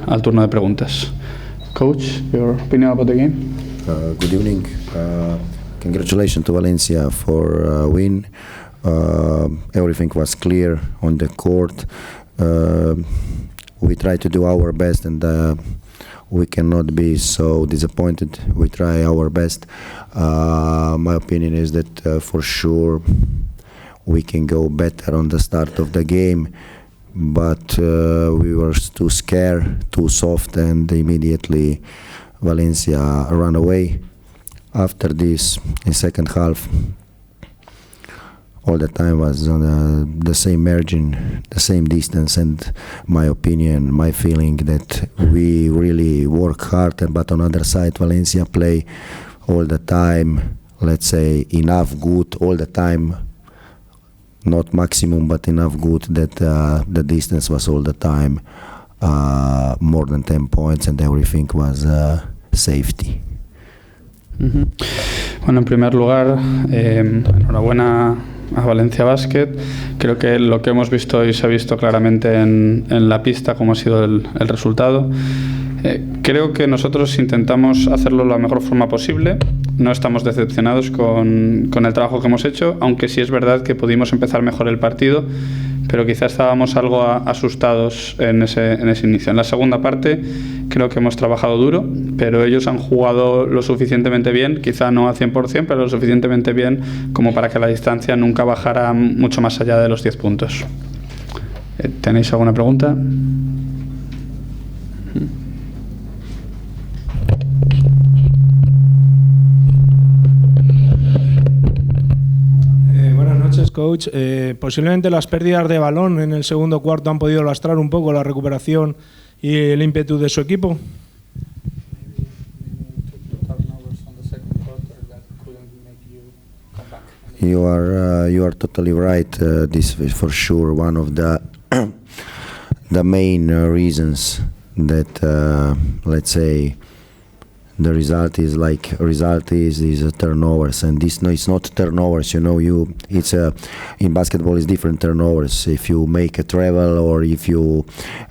al turno de preguntas. Coach, your opinion about the game? Good evening. Congratulations to Valencia for win. Everything was clear on the court. We try to do our best, and we cannot be so disappointed. We try our best. My opinion is that for sure we can go better on the start of the game, but we were too scared, too soft, and immediately Valencia ran away. After this, in second half, all the time was on the same margin, the same distance, and my opinion, my feeling that we really work hard, but on the other side, Valencia play all the time, let's say, enough good all the time, not maximum, but enough good that the distance was all the time more than 10 points, and everything was safety. Bueno, en primer lugar, enhorabuena a Valencia Basket. Creo que lo que hemos visto hoy se ha visto claramente en la pista, cómo ha sido el resultado. Creo que nosotros intentamos hacerlo de la mejor forma posible. No estamos decepcionados con el trabajo que hemos hecho, aunque sí es verdad que pudimos empezar mejor el partido, pero quizá estábamos algo asustados en ese inicio. En la segunda parte creo que hemos trabajado duro, pero ellos han jugado lo suficientemente bien, quizá no al 100%, pero lo suficientemente bien como para que la distancia nunca bajara mucho más allá de los 10 puntos. ¿Tenéis alguna pregunta? Coach, posiblemente las pérdidas de balón en el segundo cuarto han podido lastrar un poco la recuperación y el ímpetu de su equipo. You are totally right. This is for sure one of the the main reasons that let's say the result is turnovers, and this no, it's not turnovers. You know, it's in basketball is different turnovers. If you make a travel or if you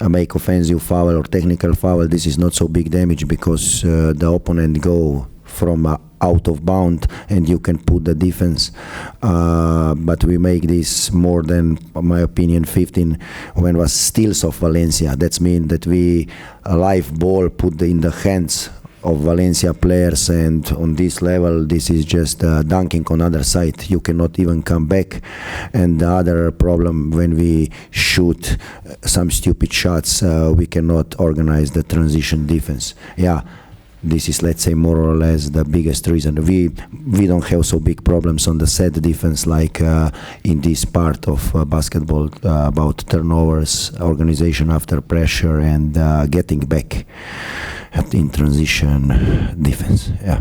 make offensive foul or technical foul, this is not so big damage because the opponent go from out of bound and you can put the defense. But we make this more than, in my opinion, 15 when was steals of Valencia. That means that we a live ball put in the hands of Valencia players, and on this level this is just dunking on other side. You cannot even come back. And the other problem, when we shoot some stupid shots, we cannot organize the transition defense. Yeah, this is, let's say, more or less the biggest reason. We don't have so big problems on the set defense like in this part of basketball about turnovers, organization after pressure, and getting back in transition defense. Yeah.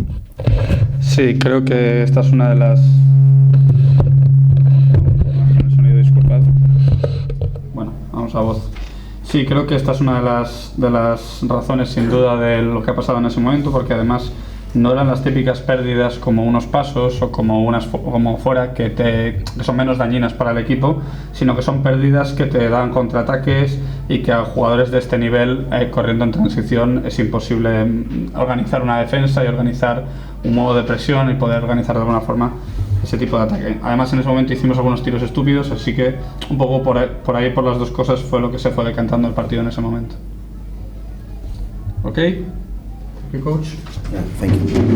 Sí, creo que esta es una de las... Bueno, vamos a voz. Sí, creo que esta es una de las razones, sin duda, de lo que ha pasado en ese momento, porque además no eran las típicas pérdidas como unos pasos o como fuera que son menos dañinas para el equipo, sino que son pérdidas que te dan contraataques y que a jugadores de este nivel corriendo en transición es imposible organizar una defensa y organizar un modo de presión y poder organizar de alguna forma ese tipo de ataque. Además, en ese momento hicimos algunos tiros estúpidos, así que un poco por ahí, por las dos cosas, fue lo que se fue decantando el partido en ese momento. ¿Ok? Coach? Yeah, thank you.